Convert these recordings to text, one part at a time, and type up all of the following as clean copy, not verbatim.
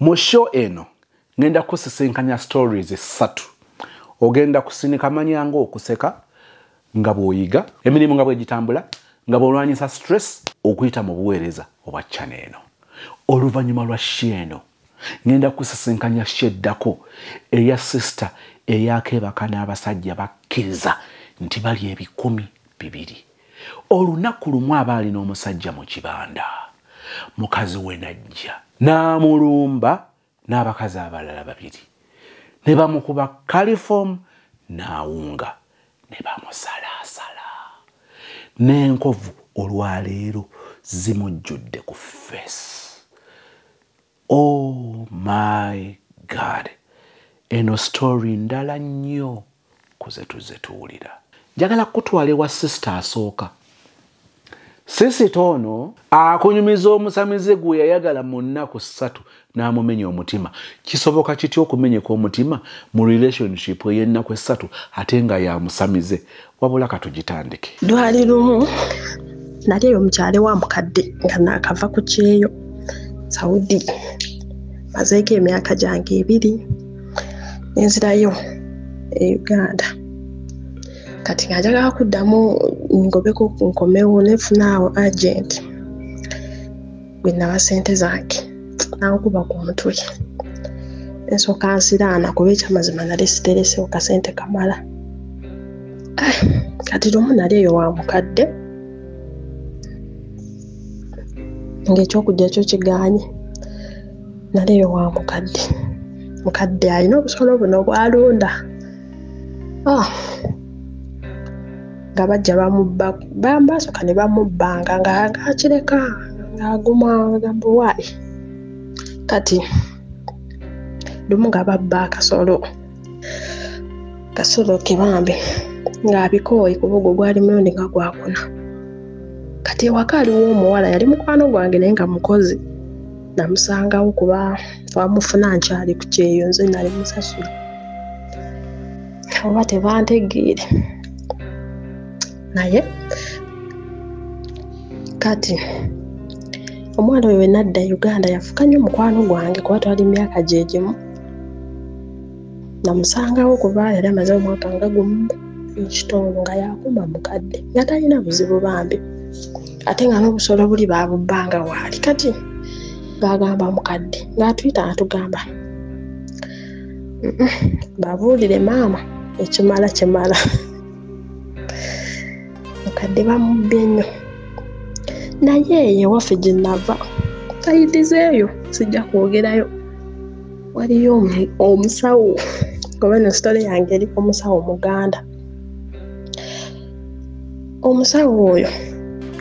Mu show eno ngenda kusisinkanya stories 3. Ogenda kusinika manyanga okuseka nga bwoyiga emirimu nga bwegitambula nga bwolwanyisa stress okuyita mu buweereza obwa channel eno. Oluvannyuma lwa sheno ngenda kusisinkanya sheddako eya sister eyakebaka n'abasajja bakkiriza nti bali 1,200. Olunaku lumu abaali n'omusajja mu kibanda, mukazi we najja n'amulumba n'abakazi abalala 2 ne bamukuba caliform n'awunga ne bamusalasala n'enkovu olwaleero zimujjudde ku face. Oh my God, eno story ndala nnyo kuze tuwulira. Njagala kutwala ewa sister asooka. Sisi tono akunyumiza omusamize gwe yayagala mu nnaku 3 n'amumenya omutima. Kisoboka kityo okumenyeka omutima mu relationship y'ennaku 3 ate nga yamusamize? Wabula katugitandike. Dwali lumu nali eyo mukyale wa mukadde nga nakava ku kyeyo Saudi. Mazeeko emyaka gyange 2 nenzirayo e Uganda. Kati nga njagala kuddamu ngobeko ku nkomewo nefunaawo agent gwe naba ssente zange nankuba ku mutwe ensooka nsiraana kuba ekyamazima nali siteresewo kasente kamala. Kati lumu nali eyo wa mukadde ng'ekyokujja kyo kiganye. Nali eyo wa mukadde alina obusolo buno bw'alunda. Nga bajja bamubasooka ne bamubbanga ng'akireka ng'aguma agamba waali. Kati lumu nga babba akasolo kebambi ng'abikooyi kuba ogwo gwali mulundi nga gwakuna. Kati ewaka aliwo omuwala yali mukwano gwange naye nga mukozi. Namusangawo kuba twamufuna nkyali ku kyeyo nze nali musasula. Oba tebantegeere naye kati omwana oyo nadda Uganda yafuka nnyo mukwano gwange kuba twali myaka gyegimu. Namusangawo kuba yali amaze omwaka nga gumu n'ekitundu nga yakuma mukadde nga talina buzibu bambi ate nga n'obusolo buli babubbanga waali. Kati ng'agamba mukadde ng'atuyita n'atugamba babuulire maama ekimala kimala. Mukadde bamubbye nnyo naye ewaffe gye nava tayidizeeyo sijja kwogerayo. Waliyo omusawo kuba eno sitole yange eriko omusawo Muganda. Omusawo oyo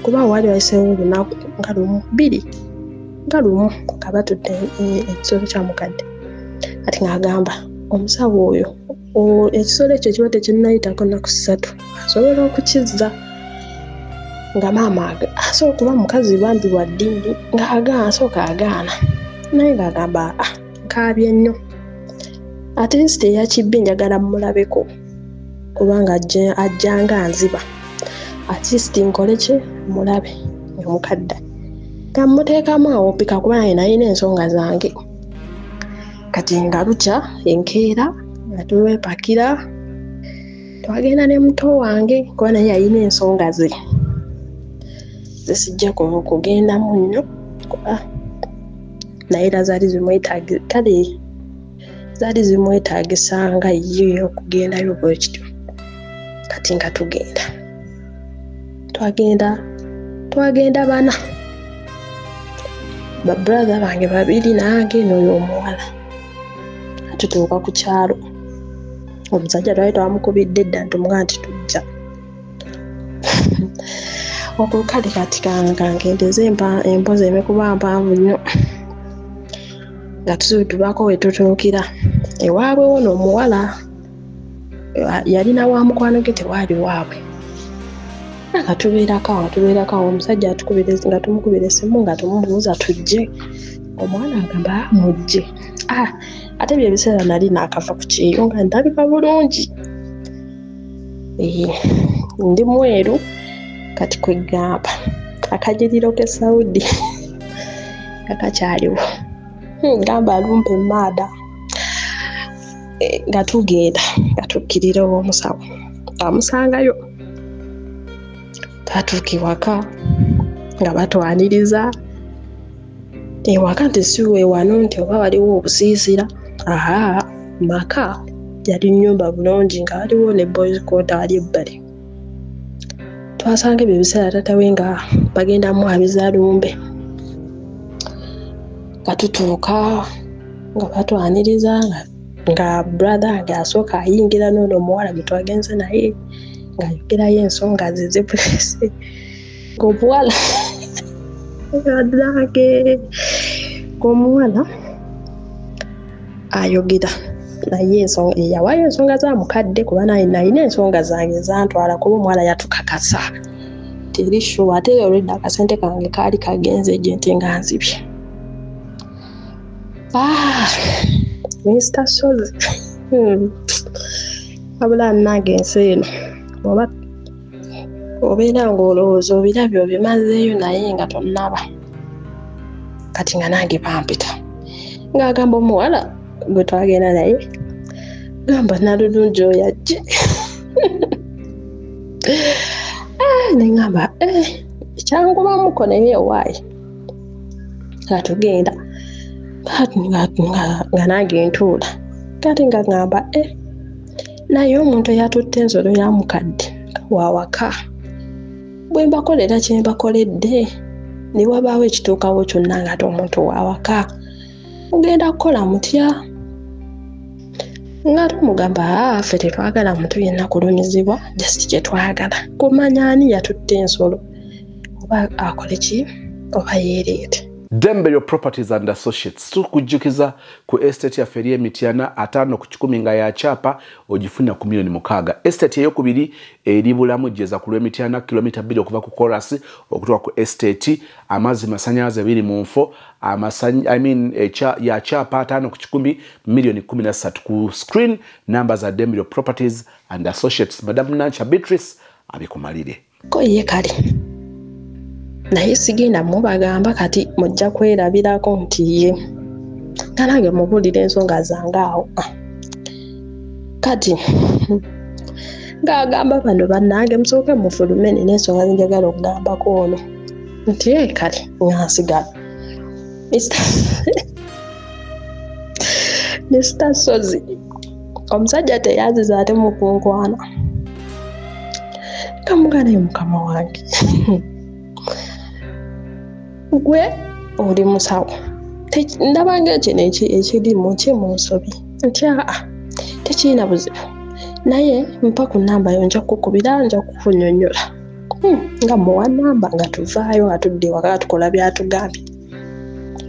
kuba wali wayiseewo olunaku nga 2 nga lumu nga batudde ekisolo kya mukadde. Kati ng'agamba omusawo oyo ekisolo ekyo kiba tekinnayitako nnaku 3 asobola okukizza. Nga maama asooka kuba mukazi bambi wa ddiini ng'asooka agaana naye ng'agamba nkaabye nnyo at least eyakibbi njagala mmulabeko kubanga ajjanga nziba at least nkole ki mulabe omukadde nga mmuteekamu awo pika kuba naye nalina ensonga zange. Kati nga lukya enkeera nga tulwepakira twagenda ne muto wange kuba naye yalina ensonga ze sijja kugendamu nnyo kuba naye era zaali zimwetaagisa nga ye okugendayo bwe kityo. Kati nga twagenda bana babrother bange 2 nange n'oyo omuwala. Tutuuka ku kyalo omusajja twali twamukubidde edda ntumuga nti tujja okukale. Kati kangendeze empozi emikuba mpanvu nnyo nga tubako we tutuukira ewaabwe wono omuwala yalina wa mukwano ge tewaali waabwe. Nga tubeerako omusajja nga tumukubira essimu nga tumubuuza tujje. Omwana agamba mujje. Ate bye biseera nali naakava ku kyeyo nga ndabika bulungi. Ndi mweru kati kwegamba akajiriro ke Saudi kakakyaliwo. Gamba alumpe mada. Nga tugenda nga tukkirira omusawo amusangayo tatuuka ewaka nga batwaniriza ewaka nti siwe wano nti oba waliwo obusiisira maka yali nnyumba bulungi nga waliwo ne boys quarter wali ebbali twasanga ebyo ebiseera tatawe nga bagenda mu abizalumbe nga tutuuka nga batwaniriza nga brother nga asooka ayingira n'ono omuwala gwe twagenze naye ng'ayogerayo ensonga ze zepulese ng'omuwala adage ng'omuwala ayogera naye yawaayo ensonga za mukadde kuba nalina ensonga zange zantwala kuba omuwala yatukakasa teri sure ate olwedda akasente kange kaali kagenze gye nti nga nzibye Mr. Sozi abula nange ensi eno obeera ng'olowooza obirabyo bimazeeyo naye nga tonnaba kati nga nange bampita ng'agamba omuwala gwe twagenda naye gamba nalulungi oyo ajje neŋŋamba kyangubamuko naye owaayi nga tugenda nga nange ntuula kati nga ŋŋamba naye omuntu eyatutte ensolo ya mukadde wawaka bwe mbakolera kye mbakoledde ne wabaawo ekituukawo kyonna ng'ate omuntu wawaka mugenda kukola mutya ng'ate omugamba ffe tetwagala muntu yenna kulumizibwa just kye twagala kumanya ani yatutte ensolo oba akole ki oba yeereete Dembelio Properties and Associates tukujjukiza ku estate ya Ferie Mitiana 5 ku 10 nga ya chapa ogifuna ku $6,000,000. Estate eyokubiri eri Bulamu jeza ku Mitiana kilomita 2 okuva ku Chorus okutoka ku estate amazi masanyaze biri mu nfo ya chapa 5 ku 10 $13,000,000 ku screen number za Dembelio Properties and Associates. Madam Nancha Beatrice abikumalire ko ye kali naye sigenda mubagamba kati mujja kwerabirako nti ye nange mubulira ensonga zange awo kati ng'agamba bano bannange musooke mufulume nina ensonga zinjagala okugambako ono nti ye kati ngansigala Mr. Sozi omusajja teyaziza ate mukunkwana kamugana ye mukama wange gwe oli musawo ndabanga ekino ekiri mu nsobi nti tekirina buzibu naye mpa ku namba yo nja kukubira nja kukunyonyola nga muwa namba nga tuvaayo nga tudde waka tukola byatugambye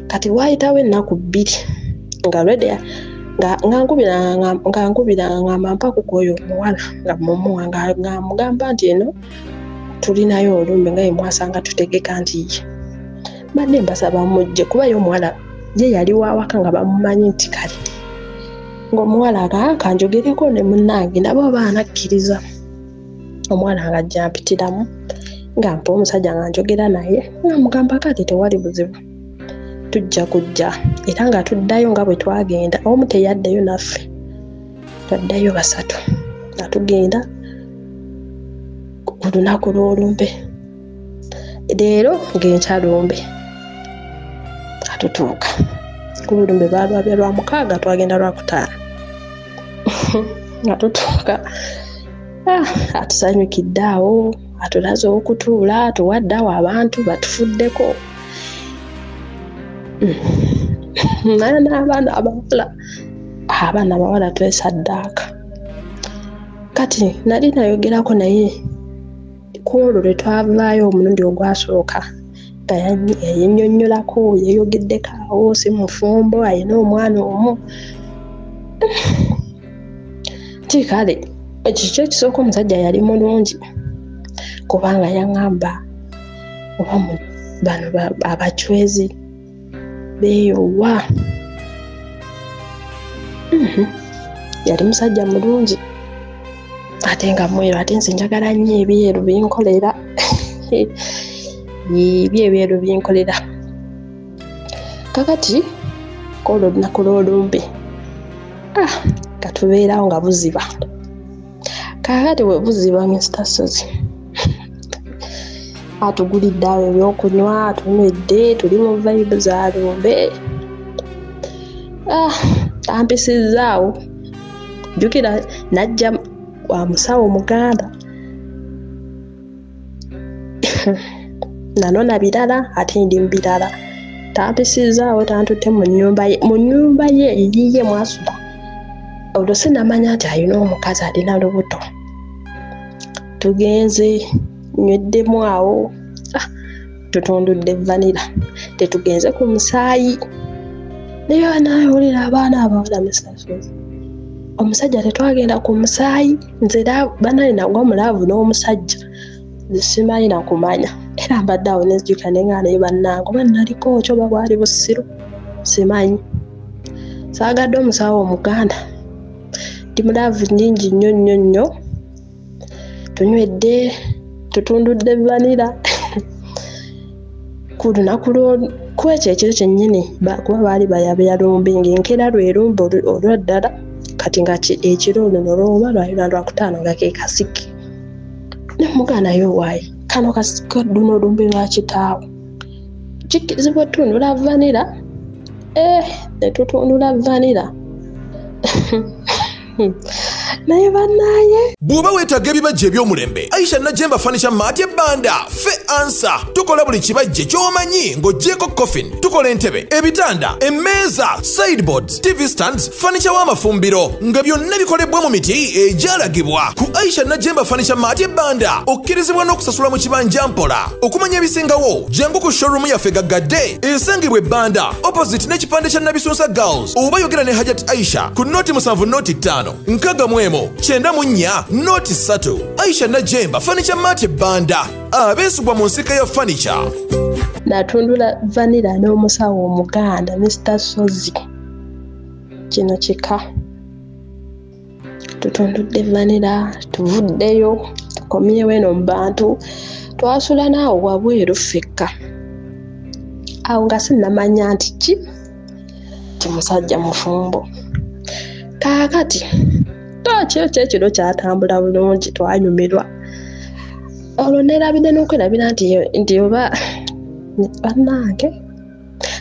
kati waayitawo ennaku 2 nga lwedde nga nkubira ngamba mpa kukwoyo omuwala nga mumuwa nga mugamba nti eno tulinayo olumbe nga ye mwasanga tutegeka nti ye badde mbasaba mujje kuba yo omuwala ye yali wawaka nga bamumanyi nti kale ng'omuwala kanjogereko ne munnange nabo baanakkiriza omuwala nga jampitiramu nga mpa omusajja nga njogera naye nga mugamba kati tewali buzibu tujja kujja era nga tuddayo nga bwe twagenda omu teyaddayo naffe twaddayo 3 nga tugenda ku lunaku lw'olumbe leero ng'enkyalumbe atutuuka ku lumbe balwabya lwa 6 twagenda lwa 5 nga tutuuka atusanyukidde awo atulaze okutuula atuwadde awo abantu batufuddeko naye n'abaana abawala twesaddaaka kati nali nayogerako naye ku olwo lwe twavaayo omulundi ogwasooka nga yennyonnyolako yeeyogeddeko awo si mufumbo ayina omwana omu ti kale ekikyo ekisooka omusajja yali mulungi kubanga yaŋŋamba oba bano abacwezi beeyowa yali musajja mulungi ate nga mweru ate nze njagala nnyo ebyeru binkolera ebyeru binkolera kakati kolo nakulolumbe katubeerawo nga buziba kakati we buziba Mr. Sozi atugulidde awo ebyokunywa tunywedde tuli mu vibe za lumbe ampisizaawo jjukira najja wa musawo muganda nanona birala ate ndi mbirala tampisizaawo tantutte mu nnyumba ye eyiye mwasula olwo sinamanya nti alina omukazi alina lubuto tugenze nywedemu awo tutundudde vanira tetugenze ku musaayi naye naawulira abaana abawala Mr. Sozi omusajja tetwagenda ku musaayi nze banali nagwa mulaavu n'omusajja simanyi nakumanya era mbadde awo nezijjuka nenga naye bannange oba naliko okyo oba bwali busiru simanyi saagadde omusawo omuganda ndi mulaavu nnyingi nnyo tunywedde tutundudde vanira ku lunaku kwekyo ekiro kyennyini kuba baali bayabya lumbi ng'enkera lwerumba olwaddala kati nga ekiro luno lwoba lwalina lwakutaano nga ke kasiki nemuganayo waayi kano kasiki luno lumbi lwa kitaawo kikirizibwa otunula vanira netutundula vanira naye bannaye bw'oba weetaaga ebibajja eby'omulembe Aisha Najemba Furniture Mart Banda ffe ansa tukola buli kibajje ky'omanyi ng'oggyeko coffin tukola entebe ebitanda emmeeza sideboards TV stands furniture w'amafumbiro nga byonna bikolebwa mu miti egyalagibwa ku Aisha Najemba Furniture Mart Banda okkirizibwa n'okusasula mu kibanja mpola okumanya ebisingawo jangu ku showroom yaffe gaggadde esangibwa ebbanda opposite n'ekipande kya Nabisunsa Girls oba yogera ne Hajat Aisha ku noti 7 noti 5 nkaga mwemo 94 noti 3 Aisha Najemba Furniture Mart Banda abeesugwa mu nsika ya furniture natundula vanira n'omusawo omuganda Mr. Sozi kino kika tutundudde vanira tuvuddeyo tukomyewo eno mu bantu twasula naawo wabweru ffekka awo nga sinnamanya nti ti musajja mufumbo kaakati kyekiro kyatambula bulungi twanyumirwa olwo neerabidde n'okwerabira nti oba bannange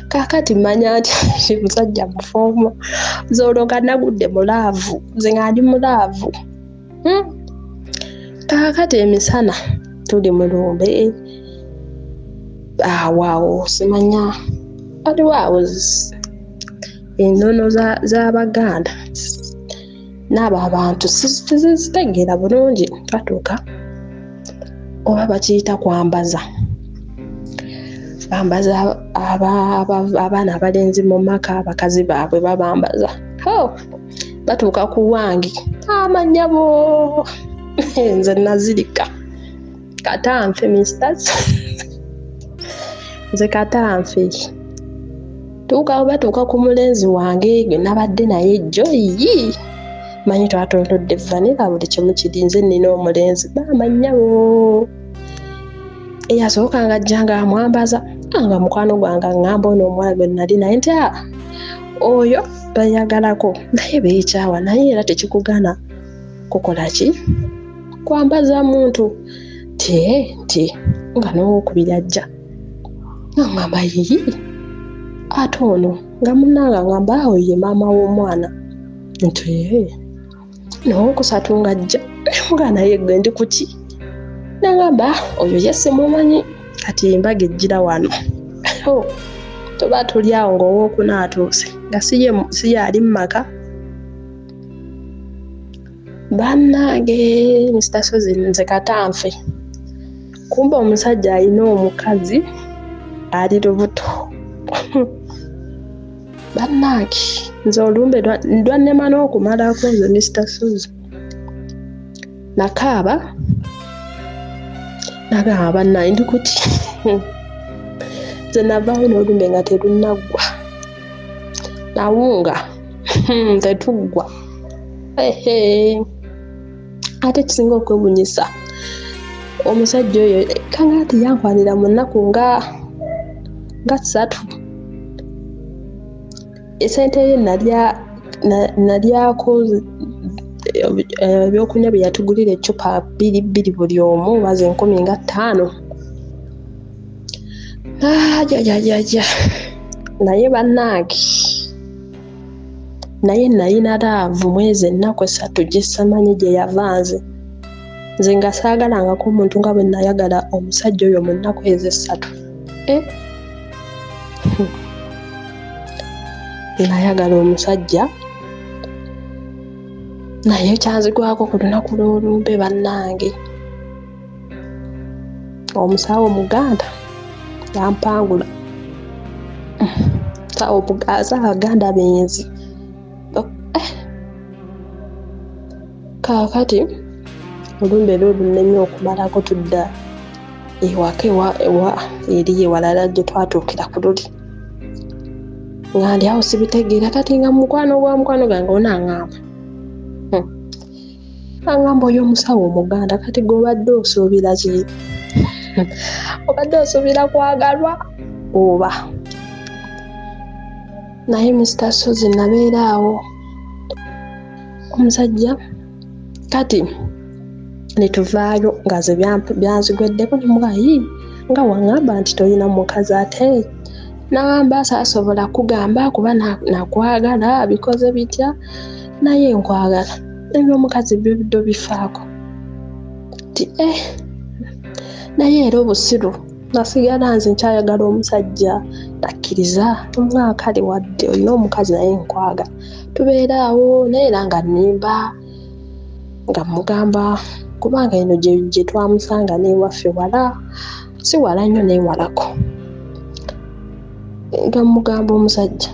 kaakati manya nti musajja mufumbo nze olwo nga nagudde mulaavu nze nga ndi mulaavu kaakati emisana tuli mu lumbe awo simanya waliwo awo ennono z'Abaganda n'abo abantu sizitegeera bulungi twatuuka oba bakiyita kwambaza bambaza abaana abalenzi mu maka abakazi baabwe babambaza batuuka ku wangi amanyabo nze nazirika katanfe Mr. nze katanfe batuuka ku mulenzi wange gwe nabadde naye Joyi manyi twatondodde vanira buli kimu kiri nze nnina omulenzi bamanyabo eyasooka nga ajja nga amwambaza nga mukwano gwange aŋŋamba ono omuwala gwe nali naye nti oyo bayagalako naye beekyawa naye era tekikugana kukola ki kwambaza muntu nti nga n'owokubiri ajja ngamba yiyi ate ono nga munnanga ngamba awo ye maama w'omwana nti n'owokusatu nga ajja nga naye gwe ndi kuki nagamba oyo ye simumanyi kati embaga ejjira wano tuba tuli awo ng'owookuna atuuse nga si yali mu maka bannange Mr. Sozi nze katanfe kumba omusajja alina omukazi ali lubuto bannange nze olumbe lwannema n'okumalako nze Mr. Sozi nakaaba nagamba bannange ndi kuti nze navaawo n'olumbe nga terunaggwa nawunga tetuggwa ate kisinga okwebunyisa omusajja oyo kanga ati yankwanira mu nnaku nga 3 esente ye nalyako ebyokunywa bye yatugulira eccupa 2 buli omu baze 15. Jajajaja naye bannange naye nalina laavu mwezi ennaku 3 gyesamanyi gye yavanze nze nga saagalangako omuntu nga bwe nayagala omusajja oyo mu nnaku ezo 3. Nayagala omusajja naye kyanzigwako ku lunaku lw'olumbe bannange omusawo Muganda yampangula Abaganda benzi kaakati olumbe lw'olunnemye okumalako tudda ewaka eri ewalala gye twatuukira ku luli nga ndi awo sibitegeera kati nga mukwano gange onaŋŋamba aŋŋamba oyo omusawo Omuganda kati g'obadde osuubira ki? Obadde osuubira kwagalwa oba? Naye Mr. Sozi nabeera awo omusajja kati netuvaayo nga ze byanzigweddeko nemugayi nga waŋŋamba nti tolina mukazi ate n'agamba saasobola kugamba kuba nakwagala bikoze bitya naye nkwagala ebyomukazi byo bifaako ti naye era obusiru nasigala nze nkyayagala omusajja nakkiriza omwaka ali wadde olina omukazi naye nkwagala tubeera awo naye era nga nnimba nga mugamba kubanga eno gye twamusanga n'ewaffe wala si wala nnyo neewalako nga mugamba omusajja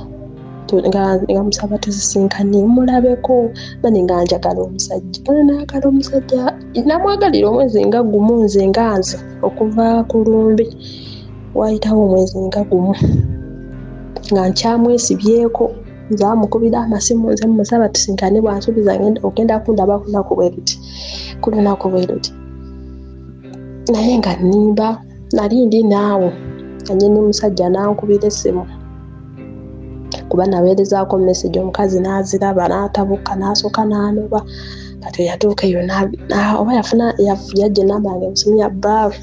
nga musaba tuzisinkane mulabeko bane nga njagala omusajja nayagala omusajja namwagalira omwezi nga gumu nze nga nze okuva ku lumbe wayitawo omwezi nga gumu nga nkyamwesibyeko nze amukubira amasimu nze musaba tusinkane bwansuubiza ogenda kundaba ku lunaku bwe luti naye nga nnimba nali ndi naawo anyini musajja nankubira essimu kuba naweerezaako message omukazi n'aziraba n'atabuka n'asooka n'anoba kati yatuuka eyo oba yajja enamba yange musimu ya bbaawe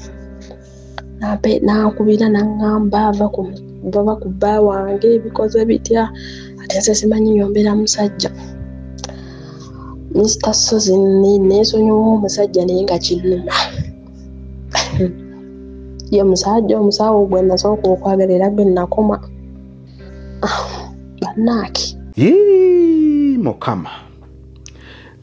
n'ankubira n'aŋŋamba bava ku bba wange bikoze bitya ate nze simanyi yombera musajja Mr. Sozi neesonyiwa omusajja naye nga kinnuma ye musajja omusawo gwe nasooka okwagala era gwe nakoma bannaaki Mukama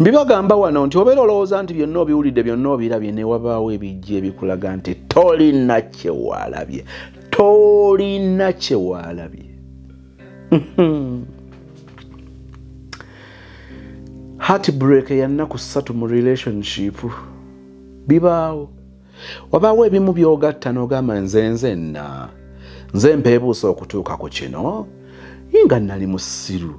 mbibagamba wano nti obeera olowooza nti byonna obiwulidde byonna obirabye ne wabaawo ebijja ebikulaga nti tolina kyewalabye heartbreak ya nnaku 3 mu relationship bibaawo wabaawo ebimu byogatta n'ogamba nze mpeebuusa okutuuka ku kino nga nali musiru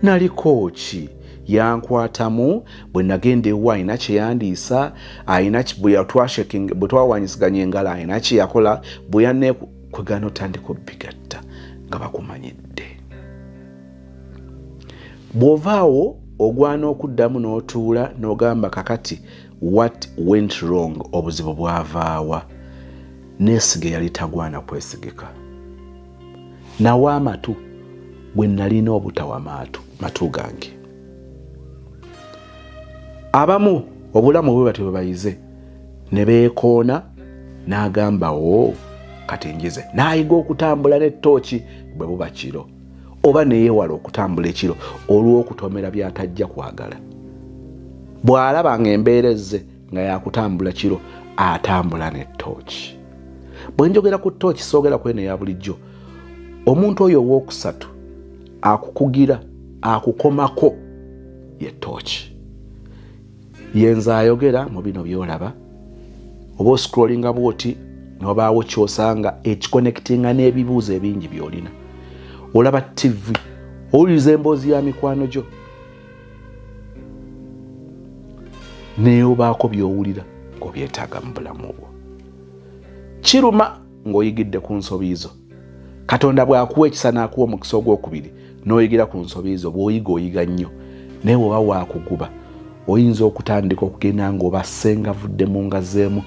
naliko ki yankwatamu bwe nagenda ewa ayina kye yandiisa ayina bwe twawanyisiganya engalo ayina kye yakola bwe yanekwegana otandika obbigatta nga bakumanyidde bw'ovaawo ogwana okuddamu n'otuula n'ogamba kakati what went wrong obuzibu bwavaawa neesiga yali tagwana kwesigika nawa amatu bwe nalina obutawa matu gange abamu obulamu bwe batyo bayize ne beekoona n'agamba kati njize n'ayiga okutambula n'ettooki bwe buba kiro oba neyeewala okutambula ekiro olw'okutomera byatajja kwagala bw'alaba ng'embeera ezze nga yakutambula kiro atambula n'ettooki bwe njogera ku ttooki soogera kwene ya bulijjo omuntu oyo owookusatu akukugira akukomako ye ttooki yenza ayogera mu bino byolaba oba oscrollinga bwoti n'obaawo kyosanga ekiconnectinga n'ebibuuzo ebingi byolina olaba TV owuliriza emboozi ya mikwano gyo neobaako byowulira ng'obyetaaga mu bulamu bwo kiruma ng'oyigidde ku nsobi zo Katonda bw'akuwa ekisa n'akuwa omukisa ogwokubiri n'oyigira ku nsobi zo bw'oyiga oyiga nnyo naye bw'oba waakuguba oyinza okutandika okugenda ng'obasenga vudde mu ngazeemu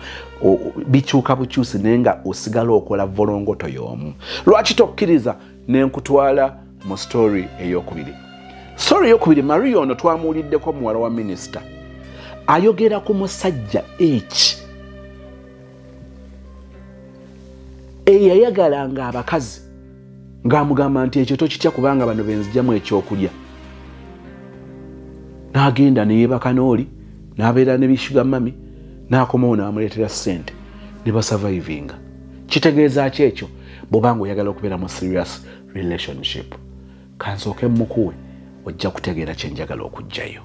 bikyuka bukyusi naye nga osigala okola volongoto y'omu. Lwaki tokkiriza ne nkutwala mu story ey'okubiri? Story ey'okubiri, Maria ono twamuwuliddeko muwala wa minisita ayogera ku musajja eyayagalanga abakazi ng'amugamba nti ekyo tokitya kubanga bano benzijjamu ekyokulya. N'agenda ne yeebaka n'oli n'abeera ne bishuga mami n'akomawo n'amuleetera ssente ne basurvivinga. Kitegeeza ki ekyo? Bw'obanga oyagala okubeera mu serious relationship, kansooke mukuwe ojja kutegeera kye njagala okuggyayo.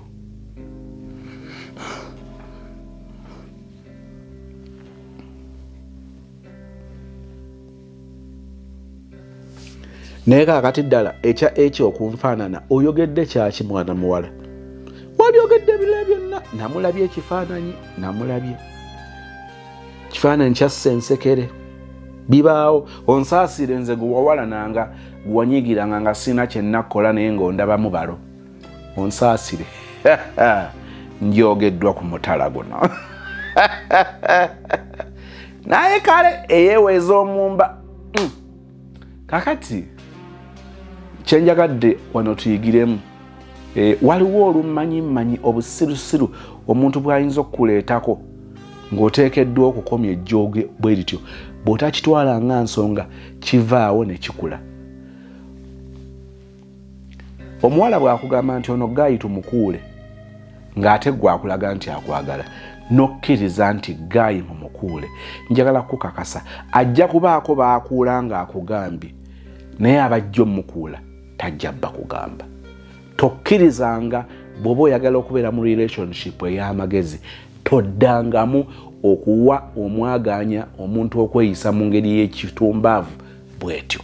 Naye kaakati ddala ekyo okunfaanana oyogedde kyaki mwana muwala? Wabyogedde bile byonna. Namulabye ekifaananyi, namulabye kifaananyi kya ssensekere. Bibaawo onsaasire nze gwe wawalananga gwe wanyigiranga nga sina kye nnakola naye ng'ondabamu balo. Onsaasire njogeddwa ku mutala guno. Naye kale eyeeweza omumba. Kakati kyenjagadde wano tuyigiremu. Waliwo olumanyimanyi obusirusiru omuntu bw'ayinza okukuleetako ng'oteekeddwa okukomya ejjooge bwe lityo bw'otakitwala nga nsonga kivaawo ne kikula. Omuwala bw'akugamba nti ono Gayi tumukuule ng'ate gwe akulaga nti akwagala, n'okkiriza nti Gayi mumukuule, njagala kukakasa ajja kubaako baakuula ng'akugambye naye abajja omukuula tajja bba kugamba. Tokkirizanga bw'oba oyagala okubeera mu relationship ey'amagezi toddangamu okuwa omwaganya omuntu okweyisa mu ngeri y'ekitumbaavu bw'etyo.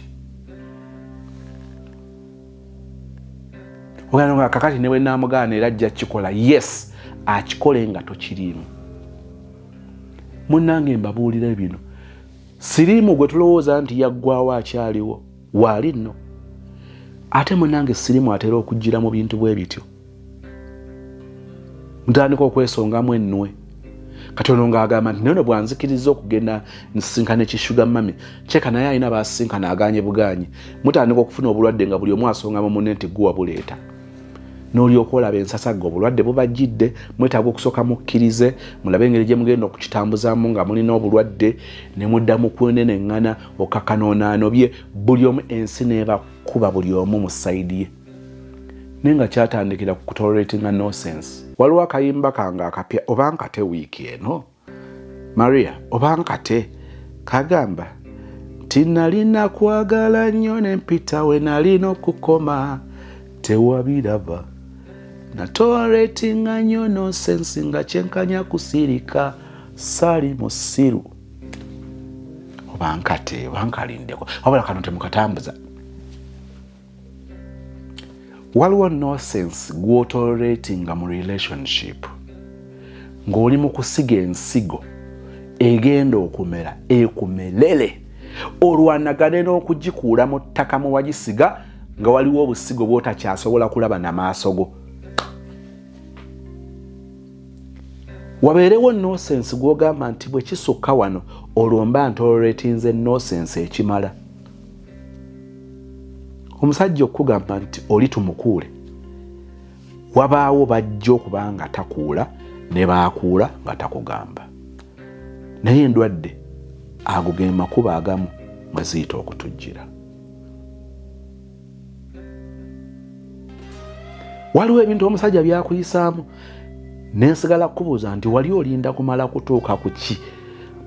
Ogenda nga kakati ne bwe naamugaana era ajja kikola, yes akikole nga tokiriimu. Munnange mbabuulira bino, siriimu gwe tulowooza nti yaggwawo akyaliwo waali nno. Ate munnange siriimu atera okujjira mu bintu bwe bityo. Ntandika okwesongamu ennwe. Kati ono ng'agamba nti nono bwanzikiriza okugenda nsisinkana ekishuga mami, kyeka naye alina baasinkana aganye buganye. Mutandika okufuna obulwadde nga buli omu asongamu munne nti gwe wabuleeta. N'olyoka olaba ensasagga obulwadde bubajjidde, mwetaaga okusooka mukkirize, mulabe engeri gye mugenda okukitambuzaamu nga mulina obulwadde, ne muddamu kweneneŋŋana okakanoonanobye, buli omu ensi n'eba kuba buli omu mu sayidi ye. Naye nga kyatandikira ku kutoleratinga nonsense. Waliwo akayimba kange akapya oba nkate wiiki eno, Maria oba nkate, kagamba nti nalina kwagala nnyo ne mpita we nalina okukoma tewabiraba. Natoleratinga nnyo nonsense nga kyenkanya kusirika sali musiru. Oba nkate oba nkalindeko wabula kano temukatambuza. Waliwo nonsense gw'otoleratinga mu relationship ng'oli mu kusiga ensigo egenda okumera ekumelere olwanagane n'okugikuula mu ttaka mu wagisiga nga waliwo obusigo bw'otakyasobola kulaba na maaso go. Wabeerewo nonsense gw'ogamba nti bwe kisukka wano olwo mba ntoleratinze nonsense ekimala. Omusajja okugamba nti oli tumukuule, wabaawo bajja okuba nga takuula ne baakuula nga takugamba. Naye endwadde ago ge makuba agamu mwe ziyita okutujjira. Waliwo ebintu omusajja byakuyisaamu n'ensigala kubuuza nti wali olinda kumala kutuuka ku ki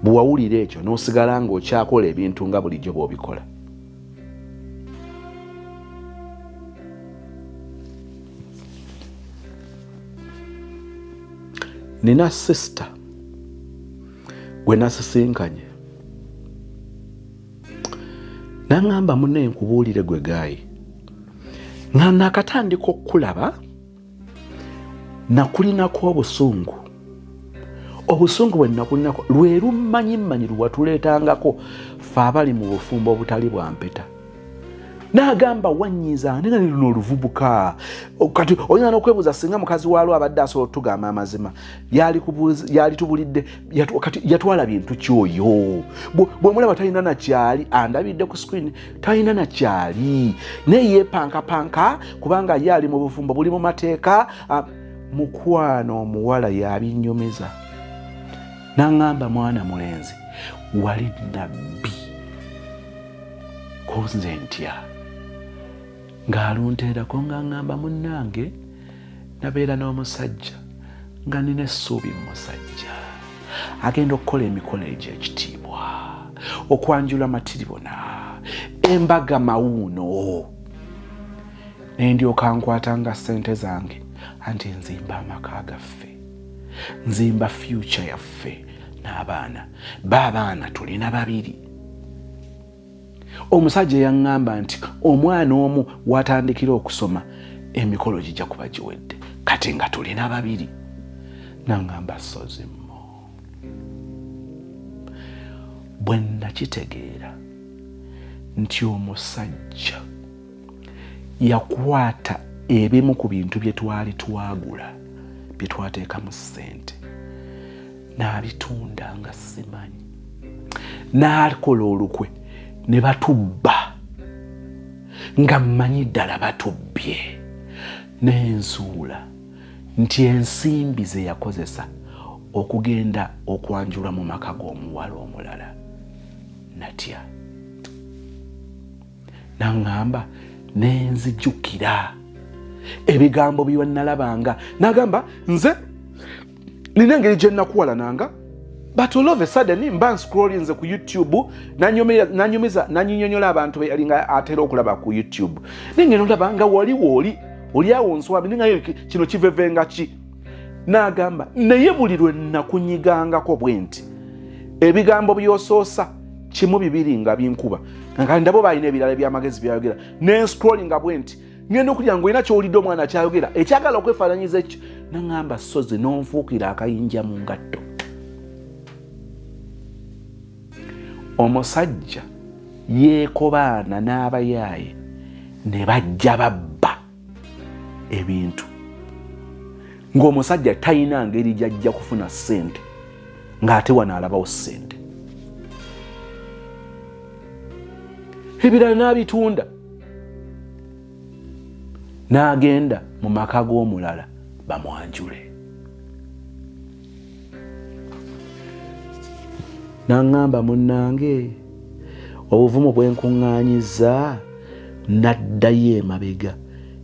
bwe wawulira ekyo n'osigala ng'okyakola ebintu nga bulijjo bw'obikola. Nina sister gwe nasisinkanye n'aŋŋamba munne nkubuulire gwe Gayi nga nakatandika okukulaba nakulinako obusungu. Obusungu bwe nakulinako lwe lummanyimanyi lwe watuleetangako ffe abali mu bufumbo obutali bwa mpeta n'agamba wanyiza nenga luno oluvubuka kati oyina n'okwebuuza singa mukazi waalwo abadde asobola otugamba amazima yali tubulidde kati yatwala bintu kyoyo bwe mulaba talina nakyali andabidde ku screen talina nakyali naye yeepankapanka kubanga ye ali mu bufumbo buli mu mateeka mukwano omuwala yabinyumiza n'aŋŋamba mwana mulenzi wali nabbi kunze ntya ng'alunteerako ng'aŋŋamba munnange nabeera n'omusajja nga nina essuubi mu musajja agenda okukola emikolo egy'ekitiibwa okwanjula matiribona embaga mawuuno ne ndyoka nkwatanga ssente zange anti nzimba amaka gaffe nzimba future yaffe n'abaana b'abaana tulina babiri omusajja yaŋŋamba nti omwana omu watandikira okusoma emikolo gijja kuba giwedde kati nga tulina babiri naŋŋamba sozimmo bwe nakitegeera nti omusajja yakwata ebimu ku bintu bye twali twagula bye twateekamu ssente n'abitunda nga simanyi n'akola olukwe ne batubba nga mmanyi ddala batubbye n'enzuula nti ensimbi ze yakozesa okugenda okwanjula mu maka g'omuwala omulala natya n'aŋŋamba n'enzijjukira ebigambo bye nalabanga n'agamba nze nina engeri gye nnakuwalananga but all of a sudden mba nscrollinze ku YouTube nanyinyonyola abantu be yalinga atera okulaba ku YouTube nengeno ndaba nga oli awo nswabi ningayo kino kivevenga ki n'agamba naye buli lwe nakunyigangako bwe nti ebigambo by'osoosa kimu bibiri nga binkuba nga ndabo balina ebirala by'amagezi byayogera ne scrollinga bwe nti ngenda okulya ngo olina ky'olidde omwana kyayogera ekyagala okwefaananyiza ekyo n'aŋŋamba sozi n'onfuukira akayinja mu ngatto omusajja yeekobaana n'abayaaye ne bajja babba ebintu ng'omusajja talina ngeri gy'ajja kufuna ssente ng'ate wano alabawo ssente ebirala n'abitunda n'agenda mu maka g'omulala bamwanjule n'aŋŋamba munnange obuvumu bwe nkuŋŋaanyiza naddayo emabega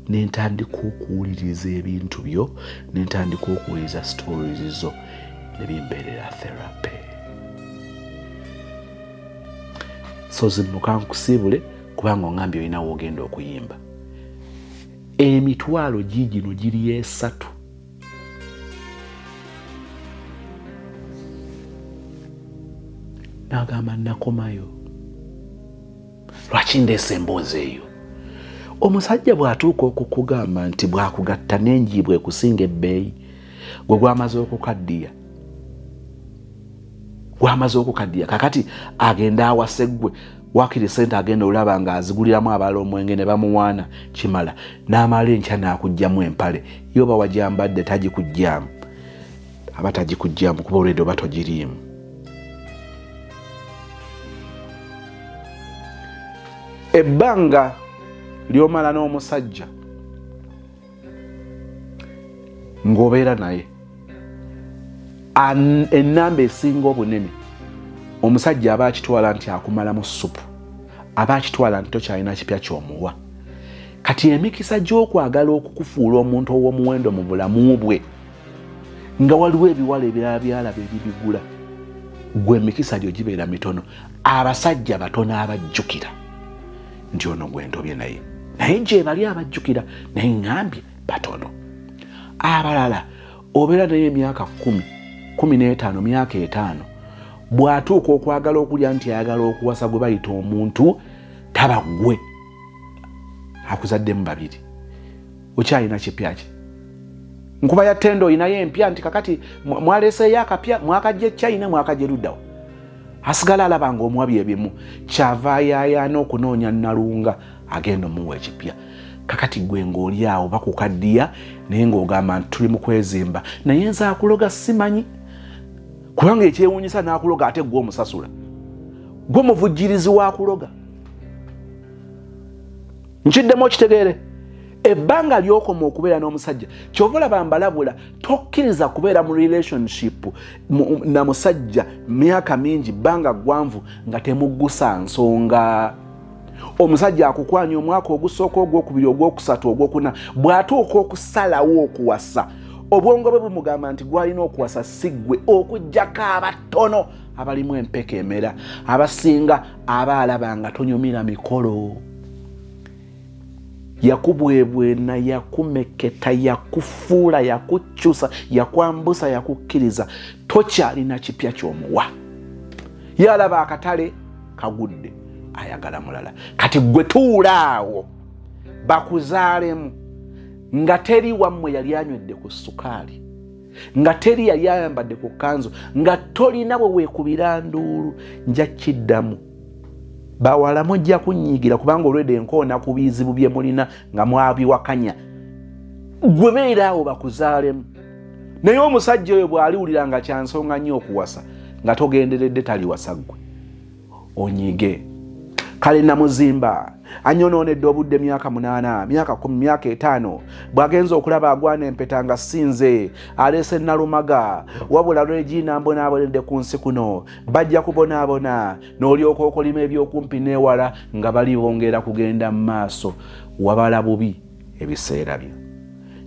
ne ntandika okuwuliriza ebintu byo ne ntandika okuwuliriza stories zo ne bimbeerera therapy so zimmuka nkusiibule kubanga oŋŋambye olina woogenda okuyimba emitwalo giigino giri esatu n'agamba nakomayo lwaki ndeese emboozi eyo omusajja bw'atuuka okukugamba nti bw'akugatta n'enjiibwa ekusinga ebbeeyi gwe gwamaze okukaddiya kakati agenda awase ggwe wakiri sente agenda olaba nga aziguliramu abaala omwenge ne bamuwaana kimala n'amala enkya n'akugjamu empale yoba wajambadde tagikugjamu aba tagikugjamu kuba olwedde oba togiriimu ebbanga ly'omala n'omusajja ng'obeera naye ennamba esinga obunene omusajja aba akitwala nti akumala mu supu aba akitwala nti tokyalina kipya ky'omuwa kati emikisa gy'okwagala okukufuula omuntu ow'omuwendo mu bulamu bwe nga waliwo ebiwala ebirala byalaba ebibigula gwe emikisa gyo gibeera mitono abasajja batono abajjukira nti ono gwendobye naye gye bali abajjukira naye ŋŋambye batono abalala obeera naye emyaka 15 myaka 5 bw'atuuka okwagala okulya nti ayagala okuwasa gwe bayita omuntu taba gwe akuzaddemu babiri okyalina kipya ki nkuba ya ttendo oyinayo empya nti kakati mwaleeseeyo akapya mwakajja China mwakajja luddawo asigala alaba ng'omuwabi ebimu kyava yaayaana okunoonya Nnalunga agenda omuwa ekipya. Kakati gwe ng'oli awo bakukaddiya naye ng'ogamba nti tuli mu kwezimba naye nze akuloga simanyi kubanga ekyewuunyisa n'akuloga ate gwe omusasula gwe muvujjirizi w'akuloga. Nkiddemu okitegeere ebbanga ly'okoma okubeera n'omusajja kyova olaba mbalabula tokkiriza kubeera mu relationship na musajja myaka mingi bbanga gwanvu nga temuggusa nsonga. Omusajja akukwanya omwaka ogusooka ogwokubiri ogwokusatu ogwokuna bw'atuuka okusalawo okuwasa obwongo bwe bumugamba nti gwalina okuwasa siggwe okuggyako abatono abalimu empeka emera abasinga aba alaba nga tonyumira mikolo. Yakubwebwena, yakumeketa, yakufuula, yakukyusa, yakwambusa, yakukkiriza tokyalina kipya ky'omuwa. Yalaba akatale kagudde ayagala mulala. Kati gwe tuulaawo bakuzaalemu nga teri wammwe yali anywedde ku sukaali nga teri yali ayambadde ku kanzu nga tolina bwe weekubira nduulu nja kiddamu bawala mujja kunyiigira kubanga olwedde enkoona ku bizibu bye mulina nga mwabiwakanya. Gwe beeraawo bakuzaalemu naye omusajja oyo bw'aliwulira nga kyansonga nnyo okuwasa nga togenderedde taliwasa ggwe onyiige. Kale namuzimba anyonoonedde obudde myaka 8 myaka 10 myaka 5 bw'agenza okulaba agwana empeta nga sinze aleese nalumaga wabula Regina mbonaabonedde ku nsi kuno bajja kubonaabona n'olyoka okolima ebyokumpi n'ewala nga bali bongera kugenda mu maaso wabala bubi ebiseera byo.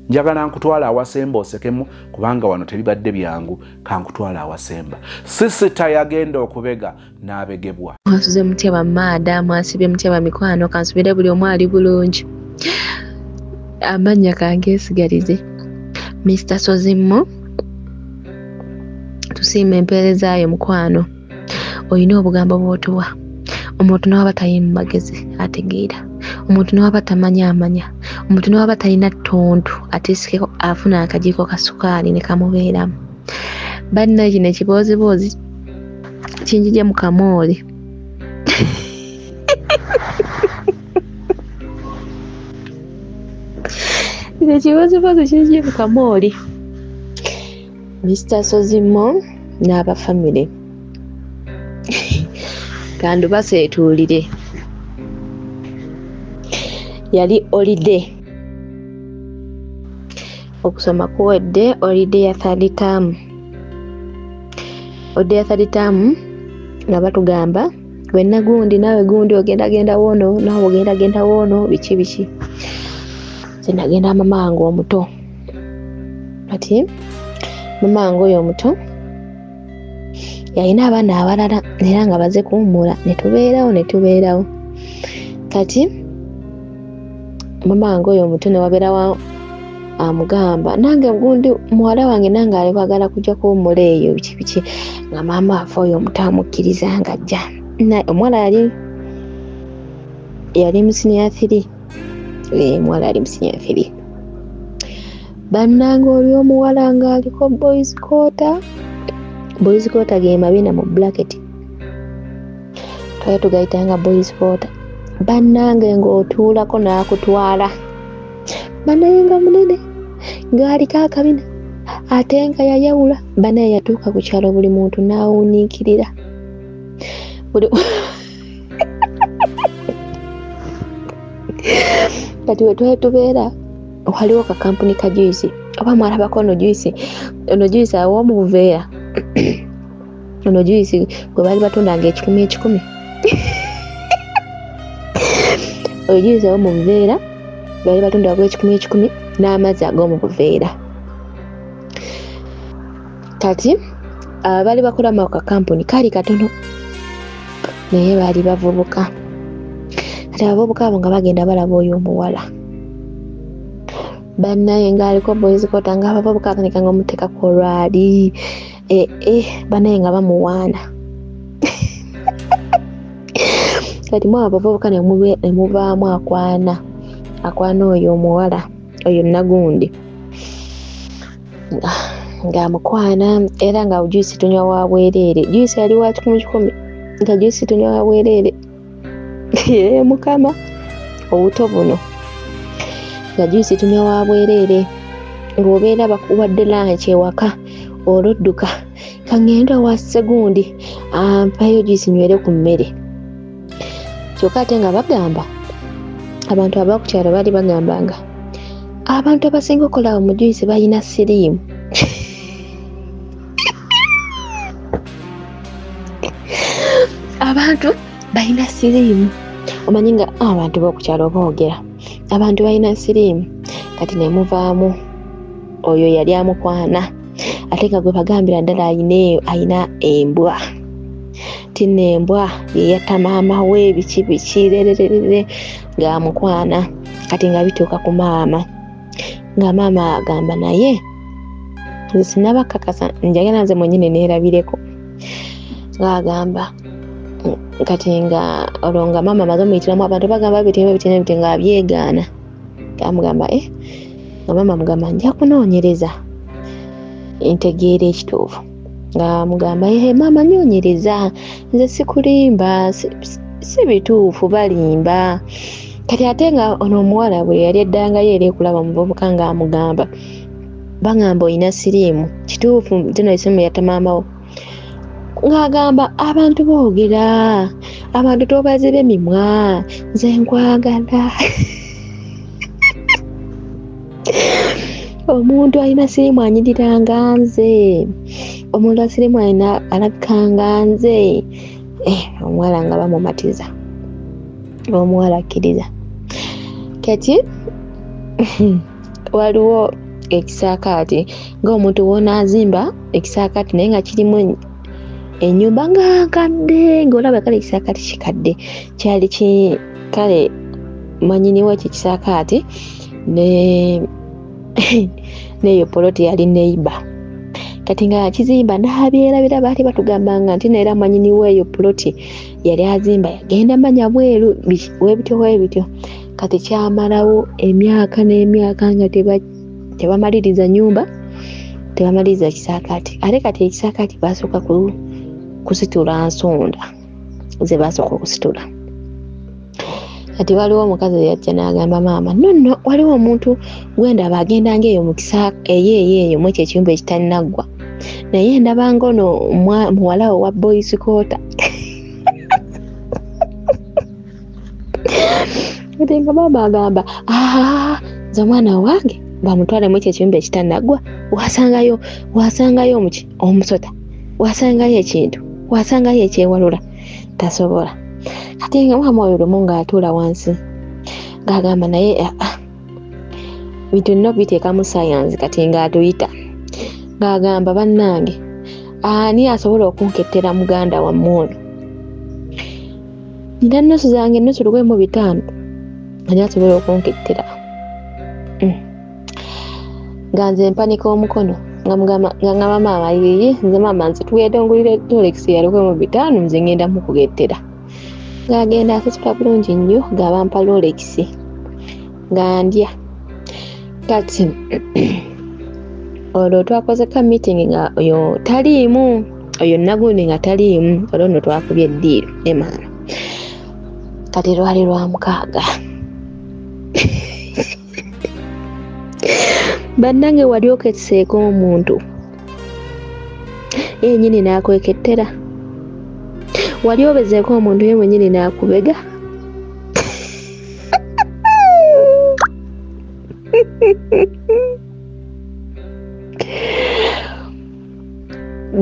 Njagala nkutwala awasemba osekemu kubanga wano tebibadde byangu kankutwala awasemba. Sisita yagenda okubega n'abegebwa. Mwasuze mutya bamaada mwasibye mutya bamikwano kansubire buli omu ali bulungi. Amannya kangeesigalize Mr. Sozimo tusiima empeereza yo mukwano olina obugambo bw'otuwa omuntu n'aba tayimu magezi ategeera omuntu n'aba tamanya amanya omuntu n'aba talina ttontu ateesikeko afuna akajiiko ka sukaali ne kamubeeramu. Banna kino ekibooziboozi kinjije mu kamooli. Ekibooziboozi kinjije mu kamooli. Mr. Sozimo n'aba family kandu baseetuulire. Yali holiday okusoma kuwedde holiday ya third term. Holiday ya third term nga batugamba wenna gundi nawe gundi ogenda wono nawe ogenda wono biki sinagenda mama wange omuto. Ati mama wange oyo omuto yalina abaana abalala era nga baze kuwummula ne tubeerawo. Kati mama wange oyo omuto ne wabeerawo amugamba nange gundi muwala wange nange ali kwagala kujja kuwummula eyo biki nga maama afa oyo omuto amukkiriza nga ajja. Omwana yali mu senior 3. Mwala yali mu senior 3. Bannange oli omuwala nga aliko boys quarter ge mabina mu bracket twali tugayitanga boys quarter. Bannange ng'otuulako n'akutwala bannaye nga munene ng'aliko akabina ate nga yayawula. Bannaye yatuuka ku kyalo buli muntu n'awuniikirira kati we twali tubeera waliwo ka kampuni ka juice oba mwalabako ono juice aw'omu Buveera ono juice gwe baali batundanga 10 oyo juice aw'omu Buveera baali batunda gwe 10 n'amazzi ag'omu Buveera. Kati baali bakola mu ka kampuni kali katono naye baali bavubuka. Kati abavubuka abo nga bagenda balaba oyo omuwala bannaye ng'aliko boys quarter nga abavubuka nga omuteeka ku olwali bannaye nga bamuwaana. Kati mwe abavubuka ne muvaamu akwana oyo omuwala oyo nagundi ng'amukwana era nga juice tunywa wa bwereere. Juice yali wa 10 nga juice tunywa wa bwereere. Mukama obuto buno nga juice tunywa wa bwerere ng'obeera bakuwadde lunch ewaka oludduka kangenda wa segundi mpayo juice nywere ku mmere kyokka ate nga bagamba abantu abakukyalo bali bagambanga abantu abasinga okola mu juice balina siriimu abantu balina siriimu omanyi nga abantu b'okukyalo boogera abantu balina siriimu kati nemuvaamu oyo yali amukwana ate nga gwe bagambira ddala ayina embwa tina embwa yeyatta maama we biki lererere ng'amukwana kati nga bituuka ku maama nga maama agamba naye sinabakakasa njagala nze mwenyini neerabireko ng'agamba kati nga olwo nga maama amaze omuyitiramu abantu bagamba bitimbe nga abyegaana gamugamba nga maama mugamba nja kunoonyereza ntegeera ekituufu nga mugamba maama nyoonyereza nze sikulimba si bituufu balimba kati ate nga ono omuwala bwe yali eddangayo era ekulaba muvubuka nga amugamba bagamba oyina siriimu kituufu tino esimu yatta maamawo ng'agamba abantu boogera abantu tobaziba emimwa nze nkwagala omuntu alina siriimu anyiriranga nze omuntu asiriimu alina alabikanga nze omuwala nga bamumatiza omuwala akkiriza kati waliwo ekisaakaati ng'omuntu wonaazimba ekisaakaati naye nga kirimu ennyumba nga nkadde ng'olaba kale ekisaakaati kikadde kyali kale mwanyiniwo ekyo ekisaakaati neyo poloti yali neiba kati nga kizimba n'abyerabira baali batugambanga nti neera mwanyiniwo eyo poloti yali azimba yagenda manya bweru webityo kati kyamalawo emyaka n'emyaka nga tebamaliriza nyumba tebamaliriza kisaakaati ate kati ekisaakaati basooka kusitula nsonda ze basooka okusitula kati waliwo omukazi yajja n'agamba maama nonno waliwo omuntu gwendaba agendanga eyo mu eyo mu ekyo ekiyumba ekitannagwa naye ndabanga ono muwala wa boys quarter kati nga maama agamba nze omwana wange bamutwale mu ekyo ekiyumba ekitannagwa wasangayo omusota wasangayo ekintu wasangayo ekyewalula tasobola kati nga maama oyo lumu ng'atuula wansi ng'agamba naye bintu nno biteekamu sayansi kati ng'atuyita ng'agamba bannange ani asobola okunkettera muganda wammwe ono nina nnusu zange nnusu 15 ani asobola okunkettera nga nze mpanika omukono nga ngamba maama yiyi nze maama nze tuwedongulire Rolex ya 15 nze ngenda mukugettera ng'agenda asasula bulungi nnyo ng'abampa Rolex nga ndya kati olwo twakozeka meeting nga oyo taliimu oyo nagundi nga taliimu olwo nno twakubye eddiiro ne maama kati lwali lwa mukaaga bannange wali oketseeko omuntu yennyini n'akwekettera wali obezeeko omuntu ye mwennyini n'akubega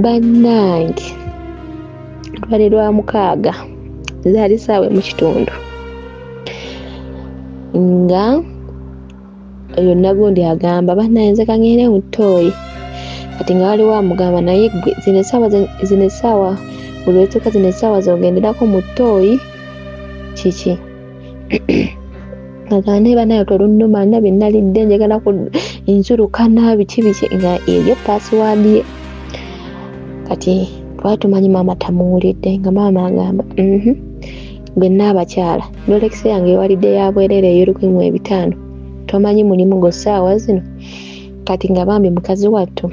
bannange lwali lwa mukaaga zaali saawe mu kitundu nga oyo nagundi agamba bannayenze kangende mu ttooyi kati nga waliwo amugamba naye gwe zino essaawa buli wetuuka zino essaawa zogenderako mu ttooyi kiki nga ne banayo tolunnuma nina bye nnalidde njagala nzulukana biki nga eyo password ye kati twali tumanyi maama tamuwulidde nga maama agamba gwe n'abakyala Rolex yange ewalidde ya bwerere eyo 15 tomanyi mulimu go ssaawa zino kati nga bambi mukazi wattu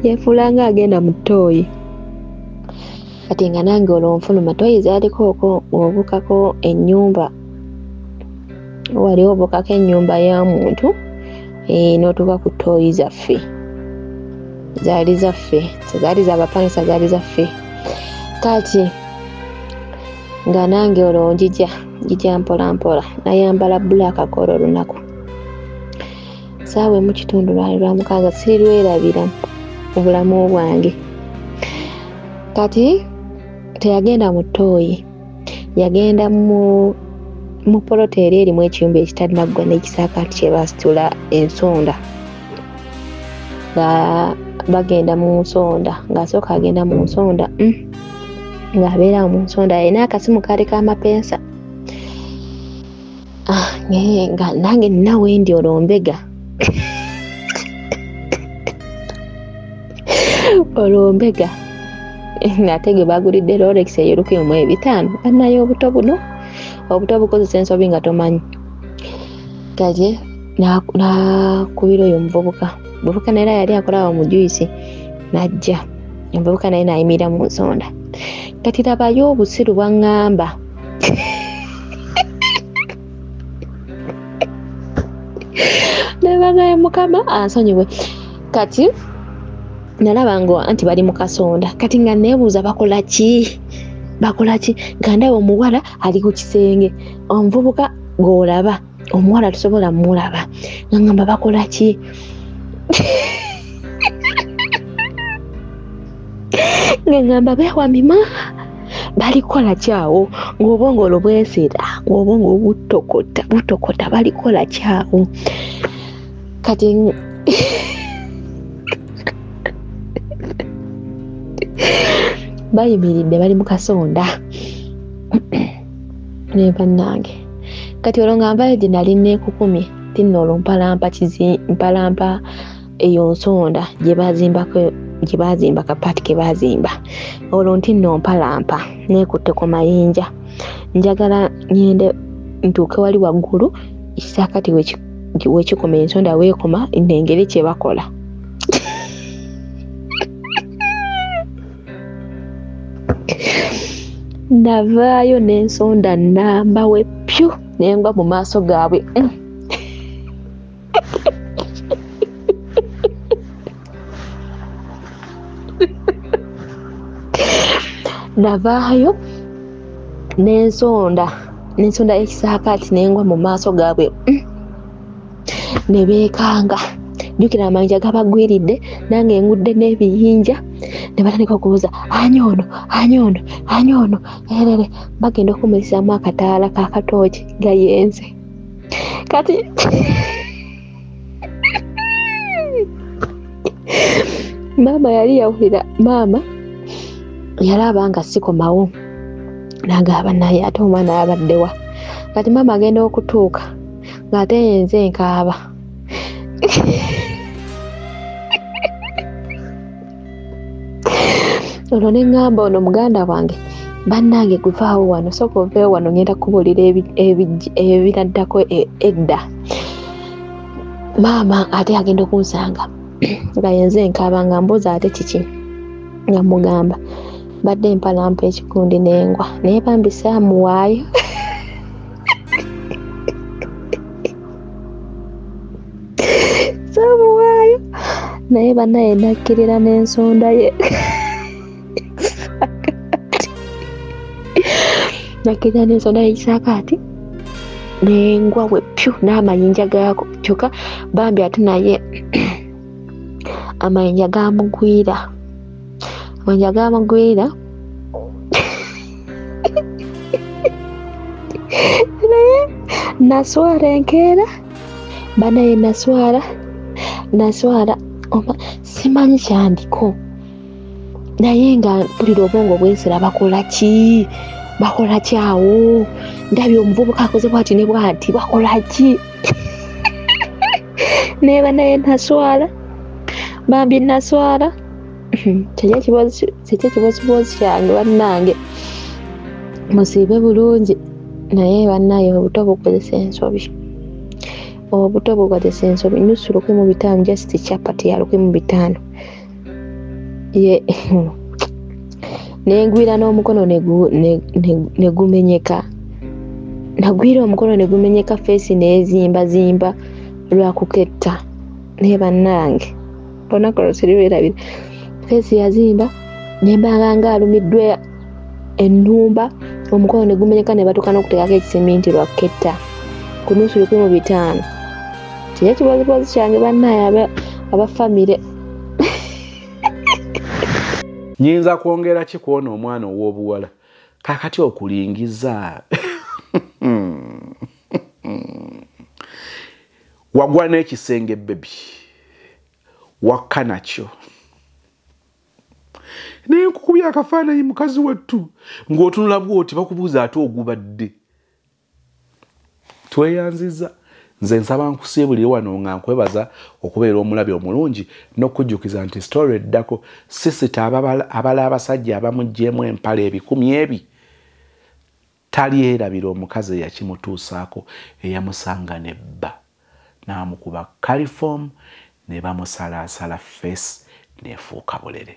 yefuulanga agenda mu ttooyi kati nga nange olwo nfuluma toyizaaliko okwo ng'obukako ennyumba wali obukako ennyumba ya muntu n'otuuka ku tooyi zaffe zaali zaffe zaali z'abapangisa zaali zaffe kati nga nange olwo njija mpola mpola nayambala bbulaaka kola olunaku saawe mu kitundu lwali lwa 6 siri lwerabira mu bulamu bwange kati teyagenda mu ttooyi yagenda mu poloteeri erimu ekiyumba ekitalina ggwa n'ekisaakaati kye basitula ensonda nga bagenda mu nsonda ng'asooka agenda mu nsonda ng'abeera mu nsonda alina akasimu kaali k'amapensa nga nange nina wendi olombega olombega ate ge bagulidde Rolex eyo 1,500 bannayo obuto buno obuto bukozesa ensobi nga tomanyi kati nakubira oyo omuvubuka naye yali akolaba mu juisi najja omuvubuka naye nayimirira mu nsonda kati labayo obusiru bwaŋŋamba nebagaye mukama ansonyiwe kati nalaba nga anti bali mu kasonda kati nga neebuuza bakola ki nga ndaba omuwala ali ku kisenge omuvubuka g'olaba omuwala tusobola mulaba nga ngamba bakola ki nga ngamba beewamima balikola kyawo ng'obwongo olwo bwesera ng'obwongo butokota balikola kyawo kati bayimiridde bali mu kasonda ne bannange kati olwo nga mbayo gye nali neekukumye tinna olwo mpalampa eyo nsonda gye bazimba kapaati ke bazimba olwo ntinno mpalampa neekutte ku mayinja njagala nyende ntuuke wali waggulu ekisaakati wekikoma ensonda weekoma nengeri kye bakola navaayo n'ensonda nambawe pyu nengwa mu maaso gaabwe navaayo n'ensonda y'ekisaakaati nengwa mu maaso gaabwe ne beekanga jjukira amayinja gabagwiridde nange engudde n'ebiyinja ne batandika okubuuza ani ono erere bagenda okumulisamu akataala kakatooki gayenze kati maama yali yawulira maama yalaba nga sikomawo nagamba naye ate omwana yabaddewa kati maama agenda okutuuka ng'ate yenze nkaaba olwo ne ŋŋamba ono muganda wange bannange guvaawo wano sooka oveewo wano ngenda kubuulira ebiraddako edda maama ate agenda okunsanga nga yenze nkaaba nga mbuuza ate kiki nga mugamba badde empalampa ekikundi n'engwa naye bambisaamuwaayo saamuwaayo naye bannaye nakkirira n'ensonda ye nakkirira n'ensonda y'ekisaakaati n'engwa we pyu n'amayinja gaako kyokka bambi ate naye amayinja gamugwira naye naswala enkeera banaye naswala simanyi kyandiko naye nga mpulira obwongo bwensera bakola kyawo ndabye omuvubuka akoze bwati ne bwati bakola ki naye banaye naswala bambi naswala kyekyo ekibozibozi kyange bannange musiibe bulungi naye bannaye obuto bukozesa ensobi nusu 1,500 just chapati ya 1,500 ye nengwira n'omukono negumenyeka nagwira omukono negumenyeka face nezimba lwa kuketta ne bannange olunaku olwo siribirabira face yazimba nembanga alumiddwe ennumba omukono negumenyeka ne batuuka n'okuteekako ekiseminti lwa kuketta ku nusu 15 kye kibozibozi kyange bannaye abafamire. Nyinza kwongera ki kuona omwana ow'obuwala kakati okulingiza wagwa n'ekisenge bebi wakka nakyo naye nkukubya akafaananyi mukazi wattu ng'otunula bw'oti bakubuuza ate ogubadde tweyanziza. Nze nsaba nkusiibulire wano nga nkwebaza okubeera omulabi omulungi n'okujjukiza nti story eddako sisita abala abasajja abamuggyemu empale ebikumi ebi talyerabira omukazi eyakimutuusaako eyamusanga nebba n'amukuba caliform ne bamusalaasala face neefuuka bulere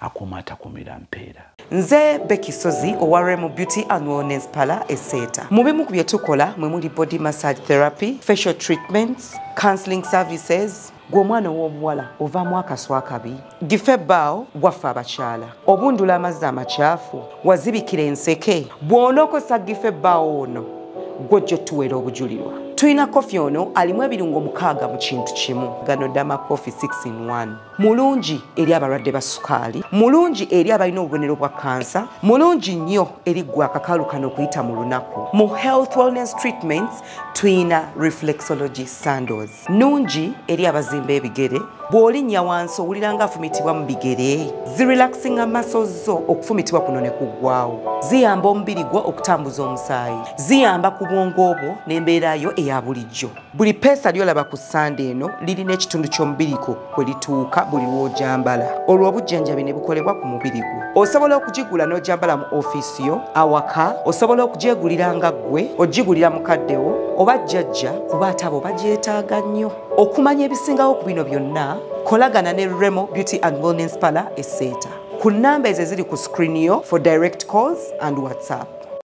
akuma atakumira mpeera. Nze Becky Sozi owa Remo Beauty and Wellness Parlour Esseeta. Mu bimu ku bye tukola mwe muli body massage therapy, facial treatments, counseling services. Gwe omwana w'omuwala ovaamu akaswa akabi, gifa ebbaawo waffe abakyala, obundula amazzi amakyafu, wazibikira enseke, bw'onookosa gifa ebbaawo ono gw'ojja otuweera obujulirwa. Tulina kofi ono alimu ebirungo 6 mu kintu kimu. Gano Dama Coffee 6 in 1. Mulungi eri abalwadde ba sukaali, mulungi eri abalina obubonero bwa kansa, mulungi nnyo eri gwe akakalu kano okuyita mu lunaku. Mu health wellness treatments tulina reflexology sandals, nungi eri abazimba ebigere, bw'olinnya wansi owulira nga afumitibwa mu bigere, zirelaxinga muscles zo okufumitibwa kuno ne kuggwaawo, ziyamba omubiri gwo okutambuza omusaayi, ziyamba ku bwongo obwo n'embeerayo eya bulijjo. Buli peesa lyolaba ku ssande eno lirina ekitundu ky'omubiriko kwe lituuka buli lw'ojambala. Olwo obujjanjabi ne bukolebwa ku mubiri gwo. Osobola okugigula n'ojambala mu ofiisi yo, awaka, osobola okugyegulira nga ggwe, ogigulira mukaddewo oba jjajja kuba ate abo bagyetaaga nnyo. Okumanya ebisingawo ku bino byonna, kolagana ne Remo Beauty and Wellness Parlour Esseeta ku nnamba ezo eziri ku screen yo for direct calls and WhatsApp.